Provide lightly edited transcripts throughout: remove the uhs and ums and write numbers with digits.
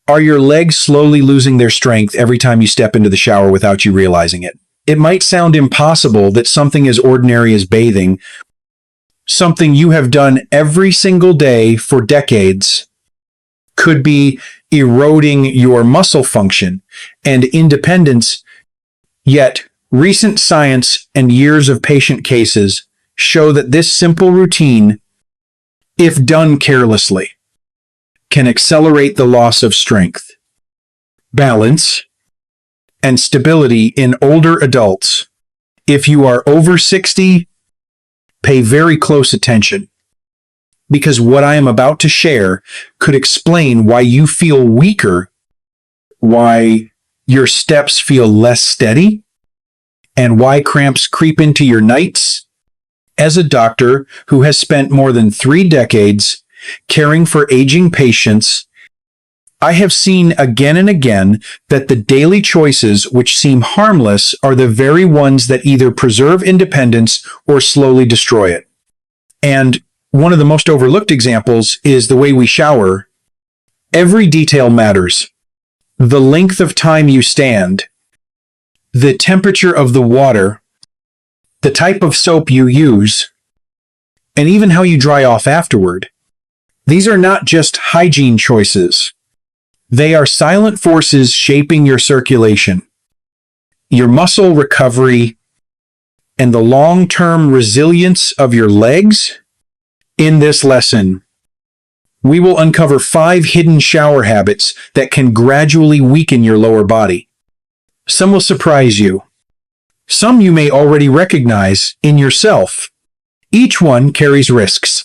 Are your legs slowly losing their strength every time you step into the shower without you realizing it? It might sound impossible that something as ordinary as bathing, something you have done every single day for decades, could be eroding your muscle function and independence. Yet, recent science and years of patient cases show that this simple routine, if done carelessly, can accelerate the loss of strength, balance, and stability in older adults. If you are over 60, pay very close attention, because what I am about to share could explain why you feel weaker, why your steps feel less steady, and why cramps creep into your nights. As a doctor who has spent more than 3 decades caring for aging patients, I have seen again and again that the daily choices which seem harmless are the very ones that either preserve independence or slowly destroy it. And one of the most overlooked examples is the way we shower. Every detail matters. The length of time you stand, the temperature of the water, the type of soap you use, and even how you dry off afterward. These are not just hygiene choices. They are silent forces shaping your circulation, your muscle recovery, and the long-term resilience of your legs. In this lesson, we will uncover 5 hidden shower habits that can gradually weaken your lower body. Some will surprise you. Some you may already recognize in yourself. Each one carries risks.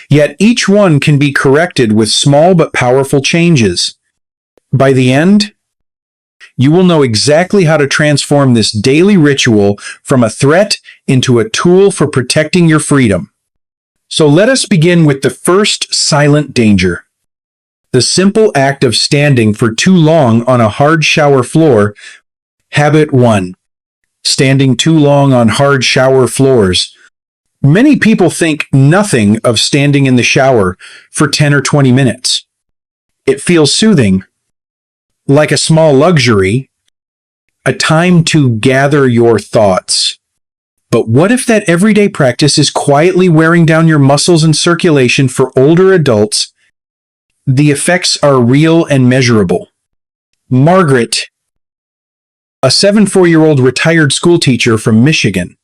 Yet each one can be corrected with small but powerful changes. By the end, you will know exactly how to transform this daily ritual from a threat into a tool for protecting your freedom. So let us begin with the first silent danger. The simple act of standing for too long on a hard shower floor. Habit 1. Standing too long on hard shower floors. Many people think nothing of standing in the shower for 10 or 20 minutes. It feels soothing, like a small luxury, a time to gather your thoughts. But what if that everyday practice is quietly wearing down your muscles and circulation? For older adults, the effects are real and measurable. Margaret, a 74-year-old retired school teacher from Michigan,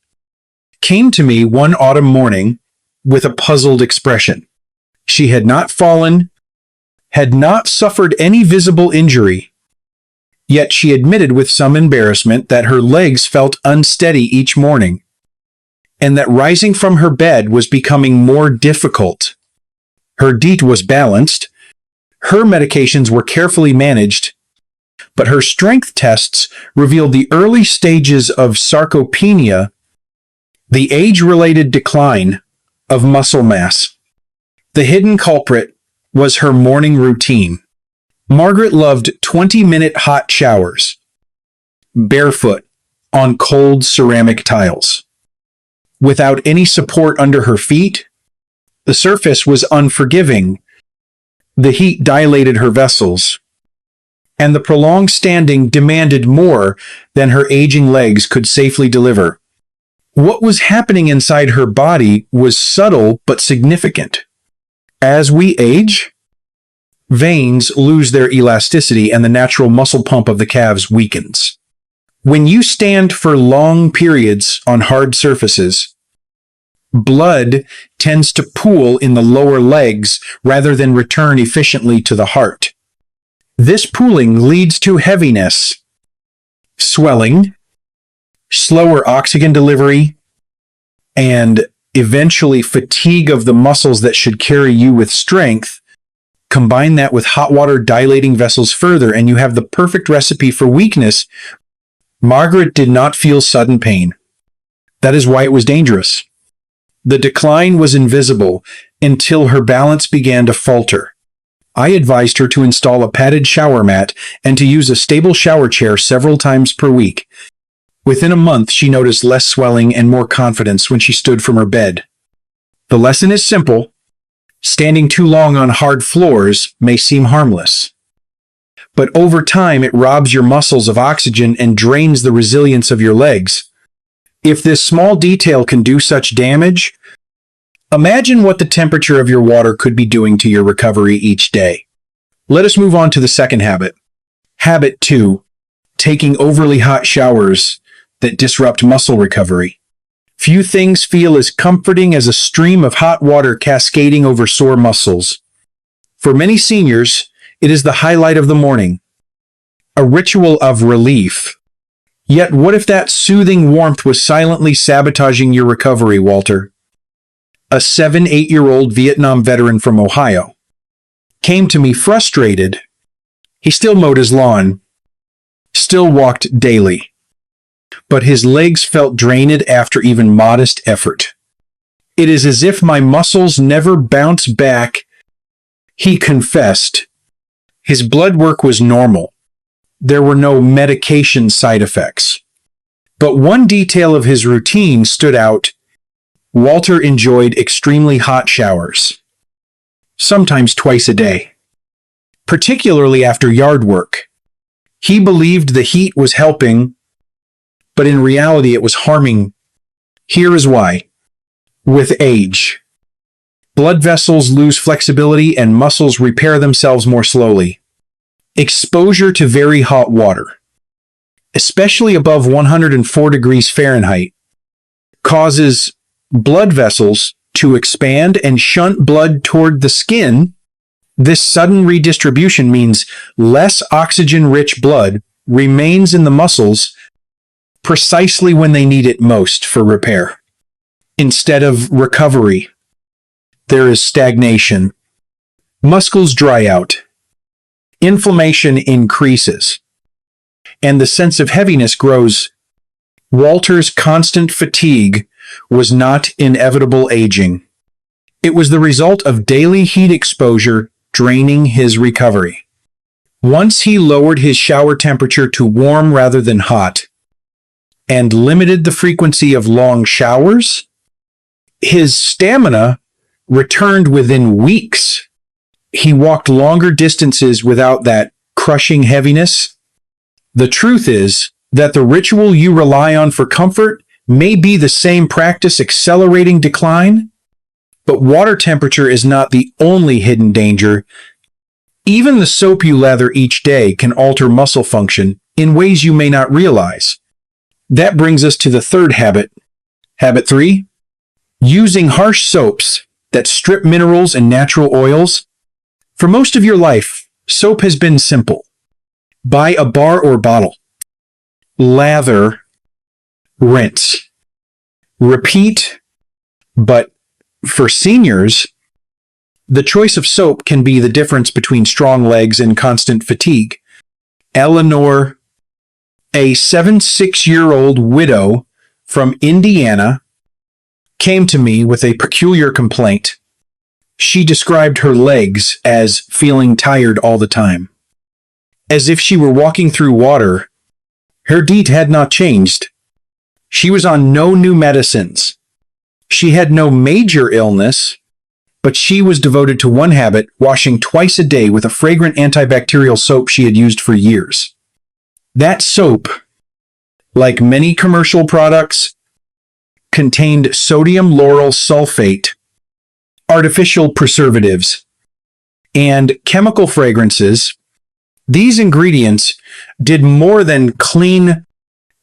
came to me one autumn morning with a puzzled expression. She had not fallen, had not suffered any visible injury, yet she admitted with some embarrassment that her legs felt unsteady each morning, and that rising from her bed was becoming more difficult. Her diet was balanced, her medications were carefully managed, but her strength tests revealed the early stages of sarcopenia, the age-related decline of muscle mass. The hidden culprit was her morning routine. Margaret loved 20-minute hot showers, barefoot on cold ceramic tiles. Without any support under her feet, the surface was unforgiving. The heat dilated her vessels, and the prolonged standing demanded more than her aging legs could safely deliver. What was happening inside her body was subtle but significant. As we age, veins lose their elasticity and the natural muscle pump of the calves weakens. When you stand for long periods on hard surfaces, blood tends to pool in the lower legs rather than return efficiently to the heart. This pooling leads to heaviness, swelling, slower oxygen delivery, and eventually fatigue of the muscles that should carry you with strength. Combine that with hot water dilating vessels further, and you have the perfect recipe for weakness. Margaret did not feel sudden pain. That is why it was dangerous. The decline was invisible until her balance began to falter. I advised her to install a padded shower mat and to use a stable shower chair several times per week. Within a month, she noticed less swelling and more confidence when she stood from her bed. The lesson is simple. Standing too long on hard floors may seem harmless, but over time it robs your muscles of oxygen and drains the resilience of your legs. If this small detail can do such damage, imagine what the temperature of your water could be doing to your recovery each day. Let us move on to the second habit. Habit 2. Taking overly hot showers that disrupt muscle recovery. Few things feel as comforting as a stream of hot water cascading over sore muscles. For many seniors, it is the highlight of the morning, a ritual of relief. Yet what if that soothing warmth was silently sabotaging your recovery, Walter? A 7-8-year-old Vietnam veteran from Ohio came to me frustrated. He still mowed his lawn, still walked daily, but his legs felt drained after even modest effort. It is as if my muscles never bounce back, he confessed. His blood work was normal. There were no medication side effects. But one detail of his routine stood out. Walter enjoyed extremely hot showers, sometimes twice a day, particularly after yard work. He believed the heat was helping, but in reality it was harming. Here is why. With age, blood vessels lose flexibility and muscles repair themselves more slowly. Exposure to very hot water, especially above 104 degrees Fahrenheit, causes blood vessels to expand and shunt blood toward the skin. This sudden redistribution means less oxygen-rich blood remains in the muscles precisely when they need it most for repair. Instead of recovery, there is stagnation. Muscles dry out. Inflammation increases, and the sense of heaviness grows. Walter's constant fatigue was not inevitable aging. It was the result of daily heat exposure draining his recovery. Once he lowered his shower temperature to warm rather than hot, and limited the frequency of long showers, his stamina returned within weeks. He walked longer distances without that crushing heaviness. The truth is that the ritual you rely on for comfort may be the same practice accelerating decline, but water temperature is not the only hidden danger. Even the soap you lather each day can alter muscle function in ways you may not realize. That brings us to the third habit. Habit 3. Using harsh soaps that strip minerals and natural oils. For most of your life, soap has been simple. Buy a bar or bottle. Lather. Rinse. Repeat. But for seniors, the choice of soap can be the difference between strong legs and constant fatigue. Eleanor, a 76-year-old widow from Indiana, came to me with a peculiar complaint. She described her legs as feeling tired all the time. As if she were walking through water, her diet had not changed. She was on no new medicines. She had no major illness, but she was devoted to one habit, washing twice a day with a fragrant antibacterial soap she had used for years. That soap, like many commercial products, contained sodium lauryl sulfate, artificial preservatives, and chemical fragrances. These ingredients did more than clean.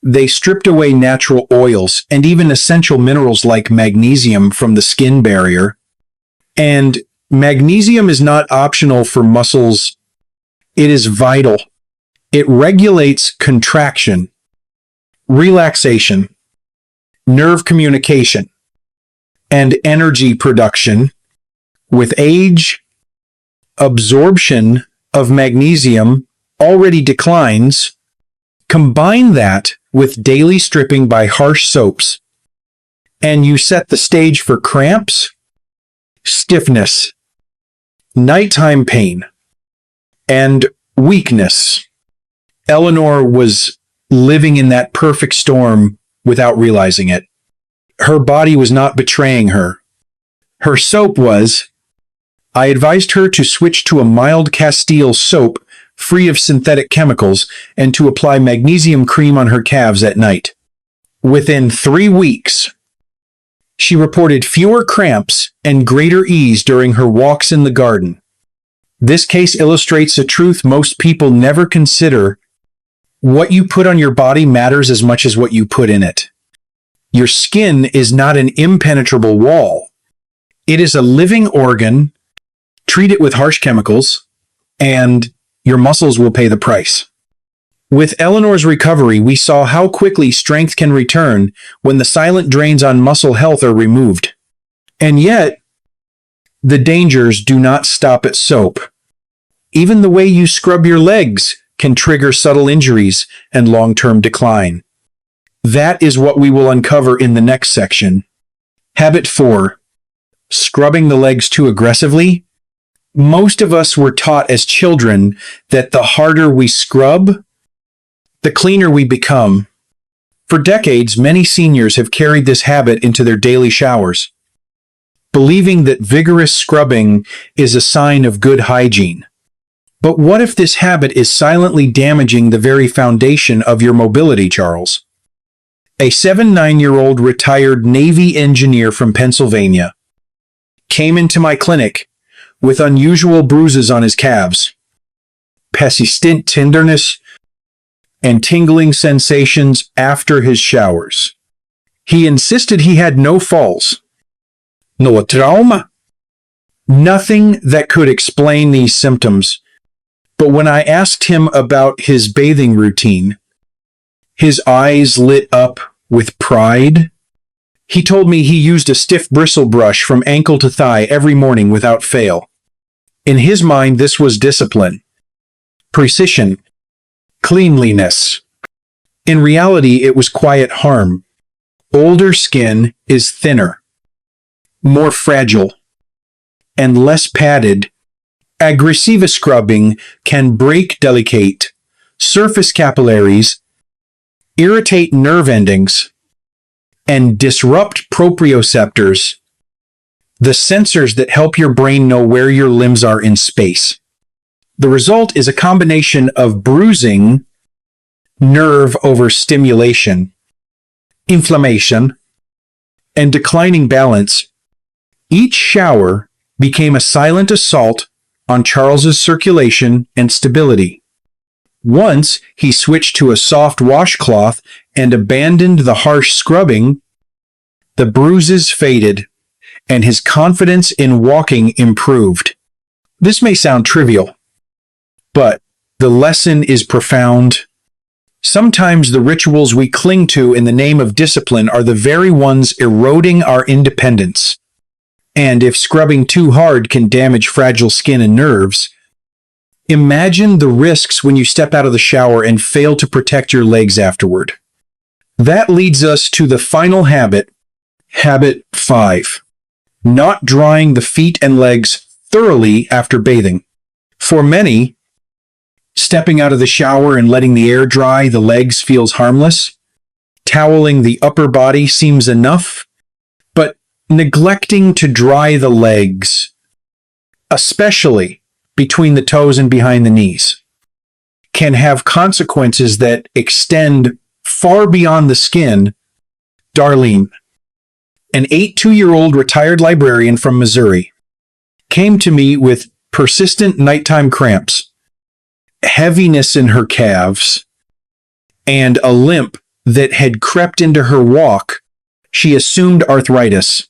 They stripped away natural oils and even essential minerals like magnesium from the skin barrier. And magnesium is not optional for muscles. It is vital. It regulates contraction, relaxation, nerve communication, and energy production. With age, absorption of magnesium already declines. Combine that with daily stripping by harsh soaps, and you set the stage for cramps, stiffness, nighttime pain, and weakness. Eleanor was living in that perfect storm without realizing it. Her body was not betraying her. Her soap was. I advised her to switch to a mild Castile soap free of synthetic chemicals, and to apply magnesium cream on her calves at night. Within 3 weeks, she reported fewer cramps and greater ease during her walks in the garden. This case illustrates a truth most people never consider. What you put on your body matters as much as what you put in it. Your skin is not an impenetrable wall. It is a living organ. Treat it with harsh chemicals, and your muscles will pay the price. With Eleanor's recovery, we saw how quickly strength can return when the silent drains on muscle health are removed. And yet, the dangers do not stop at soap. Even the way you scrub your legs can trigger subtle injuries and long-term decline. That is what we will uncover in the next section. Habit 4. Scrubbing the legs too aggressively. Most of us were taught as children that the harder we scrub, the cleaner we become. For decades, many seniors have carried this habit into their daily showers, believing that vigorous scrubbing is a sign of good hygiene. But what if this habit is silently damaging the very foundation of your mobility, Charles? A 79-year-old retired Navy engineer from Pennsylvania came into my clinic with unusual bruises on his calves, persistent tenderness, and tingling sensations after his showers. He insisted he had no falls, no trauma, nothing that could explain these symptoms. But when I asked him about his bathing routine, his eyes lit up with pride. He told me he used a stiff bristle brush from ankle to thigh every morning without fail. In his mind, this was discipline, precision, cleanliness. In reality, it was quiet harm. Older skin is thinner, more fragile, and less padded. Aggressive scrubbing can break delicate surface capillaries, irritate nerve endings, and disrupt proprioceptors, the sensors that help your brain know where your limbs are in space. The result is a combination of bruising, nerve overstimulation, inflammation, and declining balance. Each shower became a silent assault on Charles's circulation and stability. Once he switched to a soft washcloth and abandoned the harsh scrubbing, the bruises faded and his confidence in walking improved. This may sound trivial, but the lesson is profound. Sometimes the rituals we cling to in the name of discipline are the very ones eroding our independence. And if scrubbing too hard can damage fragile skin and nerves, imagine the risks when you step out of the shower and fail to protect your legs afterward. That leads us to the final habit, habit 5. Not drying the feet and legs thoroughly after bathing. For many, stepping out of the shower and letting the air dry the legs feels harmless. Toweling the upper body seems enough, but neglecting to dry the legs, especially between the toes and behind the knees, can have consequences that extend far beyond the skin. Darlene, an 82-year-old retired librarian from Missouri, came to me with persistent nighttime cramps, heaviness in her calves, and a limp that had crept into her walk. She assumed arthritis.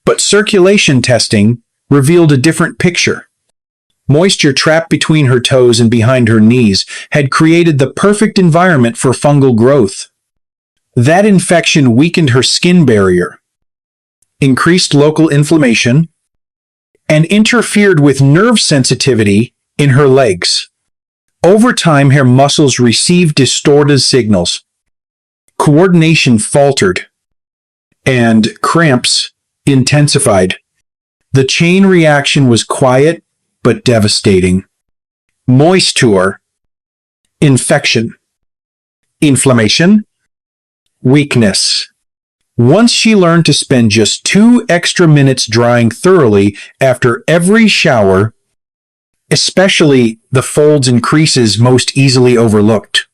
But circulation testing revealed a different picture. Moisture trapped between her toes and behind her knees had created the perfect environment for fungal growth. That infection weakened her skin barrier, increased local inflammation, and interfered with nerve sensitivity in her legs. Over time, her muscles received distorted signals. Coordination faltered, and cramps intensified. The chain reaction was quiet but devastating. Moisture, infection, inflammation, weakness. Once she learned to spend just 2 extra minutes drying thoroughly after every shower, especially the folds and creases most easily overlooked.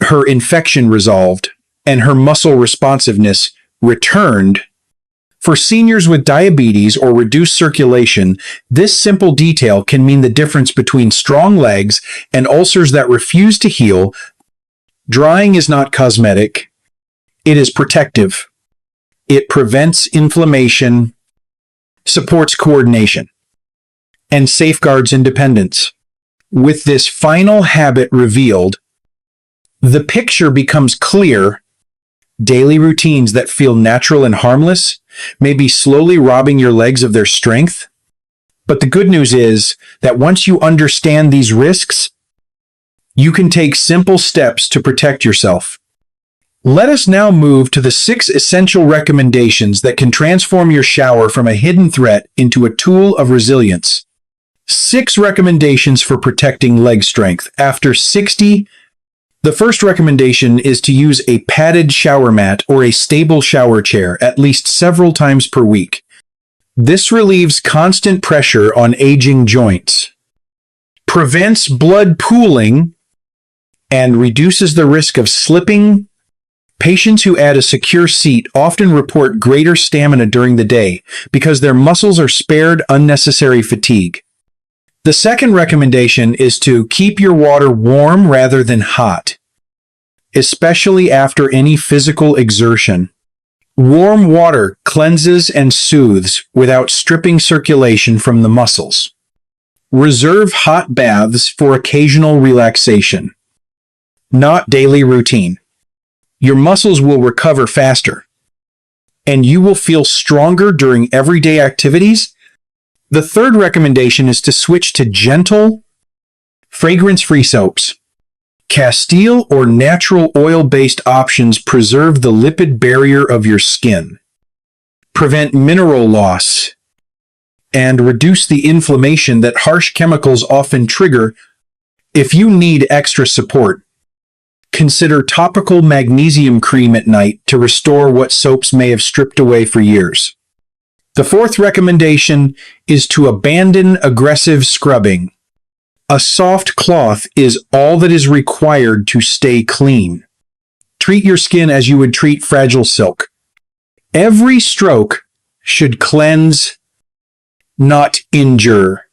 Her infection resolved, and her muscle responsiveness returned. For seniors with diabetes or reduced circulation, this simple detail can mean the difference between strong legs and ulcers that refuse to heal. Drying is not cosmetic, it is protective. It prevents inflammation, supports coordination, and safeguards independence. With this final habit revealed, the picture becomes clear. Daily routines that feel natural and harmless may be slowly robbing your legs of their strength. But the good news is that once you understand these risks, you can take simple steps to protect yourself. Let us now move to the 6 essential recommendations that can transform your shower from a hidden threat into a tool of resilience. 6 recommendations for protecting leg strength after 60. The first recommendation is to use a padded shower mat or a stable shower chair at least several times per week. This relieves constant pressure on aging joints, prevents blood pooling, and reduces the risk of slipping. Patients who add a secure seat often report greater stamina during the day because their muscles are spared unnecessary fatigue. The second recommendation is to keep your water warm rather than hot, especially after any physical exertion. Warm water cleanses and soothes without stripping circulation from the muscles. Reserve hot baths for occasional relaxation, not daily routine. Your muscles will recover faster, and you will feel stronger during everyday activities. The third recommendation is to switch to gentle, fragrance-free soaps. Castile or natural oil-based options preserve the lipid barrier of your skin, prevent mineral loss, and reduce the inflammation that harsh chemicals often trigger. If you need extra support, consider topical magnesium cream at night to restore what soaps may have stripped away for years. The fourth recommendation is to abandon aggressive scrubbing. A soft cloth is all that is required to stay clean. Treat your skin as you would treat fragile silk. Every stroke should cleanse, not injure.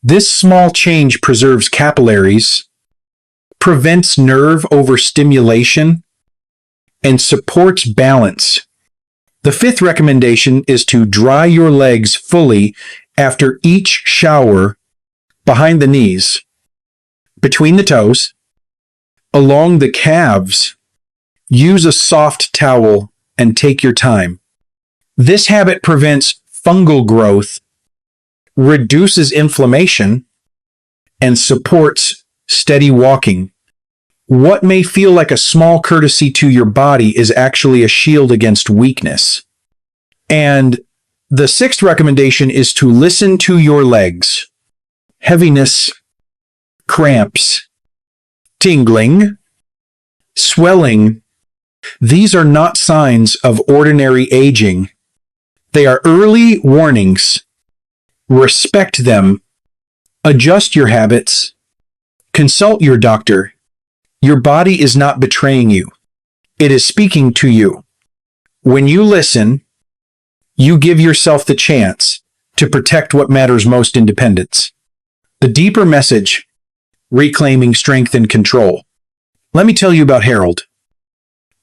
This small change preserves capillaries, prevents nerve overstimulation, and supports balance. The fifth recommendation is to dry your legs fully after each shower, behind the knees, between the toes, along the calves. Use a soft towel and take your time. This habit prevents fungal growth, reduces inflammation, and supports steady walking. What may feel like a small courtesy to your body is actually a shield against weakness. And the sixth recommendation is to listen to your legs. Heaviness, cramps, tingling, swelling. These are not signs of ordinary aging. They are early warnings. Respect them. Adjust your habits. Consult your doctor. Your body is not betraying you. It is speaking to you. When you listen, you give yourself the chance to protect what matters most: independence. The deeper message: reclaiming strength and control. Let me tell you about Harold,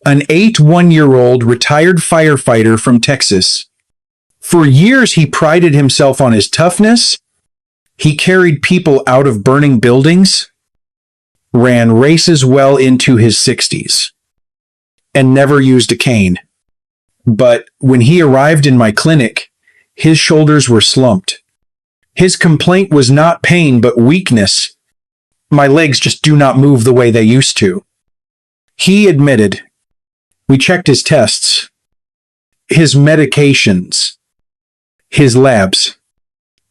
an 81-year-old retired firefighter from Texas. For years, he prided himself on his toughness. He carried people out of burning buildings, ran races well into his 60s, and never used a cane. But when he arrived in my clinic, his shoulders were slumped. His complaint was not pain, but weakness. My legs just do not move the way they used to. He admitted. We checked his tests, his medications, his labs.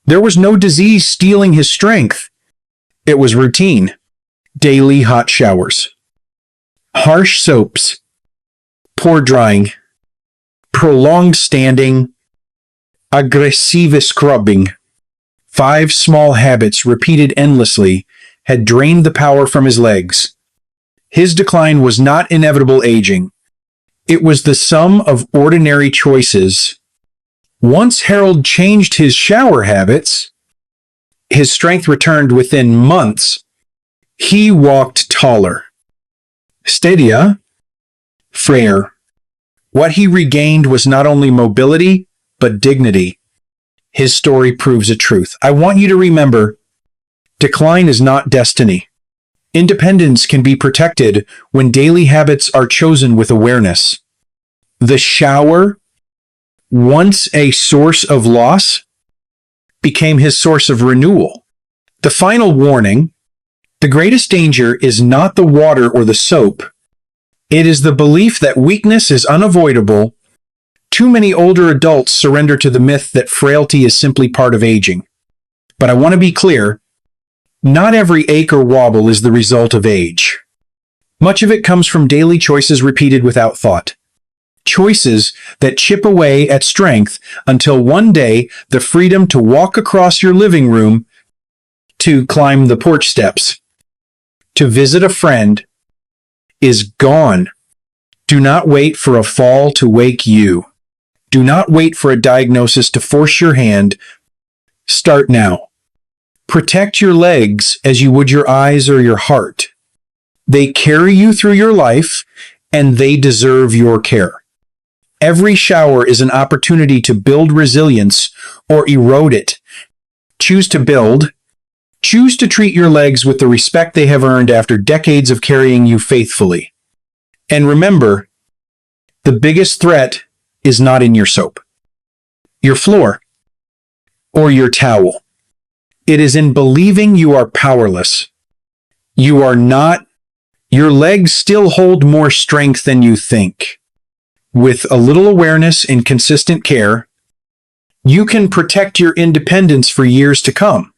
There was no disease stealing his strength. It was routine. Daily hot showers, harsh soaps, poor drying, prolonged standing, aggressive scrubbing. 5 small habits repeated endlessly had drained the power from his legs. His decline was not inevitable aging. It was the sum of ordinary choices. Once Harold changed his shower habits, his strength returned within months. He walked taller, steadier, freer. What he regained was not only mobility, but dignity. His story proves a truth. I want you to remember, decline is not destiny. Independence can be protected when daily habits are chosen with awareness. The shower, once a source of loss, became his source of renewal. The final warning: the greatest danger is not the water or the soap. It is the belief that weakness is unavoidable. Too many older adults surrender to the myth that frailty is simply part of aging. But I want to be clear, not every ache or wobble is the result of age. Much of it comes from daily choices repeated without thought. Choices that chip away at strength until one day the freedom to walk across your living room, to climb the porch steps, to visit a friend, is gone. Do not wait for a fall to wake you. Do not wait for a diagnosis to force your hand. Start now. Protect your legs as you would your eyes or your heart. They carry you through your life, and they deserve your care. Every shower is an opportunity to build resilience or erode it. Choose to build. Choose to treat your legs with the respect they have earned after decades of carrying you faithfully. And remember, the biggest threat is not in your soap, your floor, or your towel. It is in believing you are powerless. You are not. Your legs still hold more strength than you think. With a little awareness and consistent care, you can protect your independence for years to come.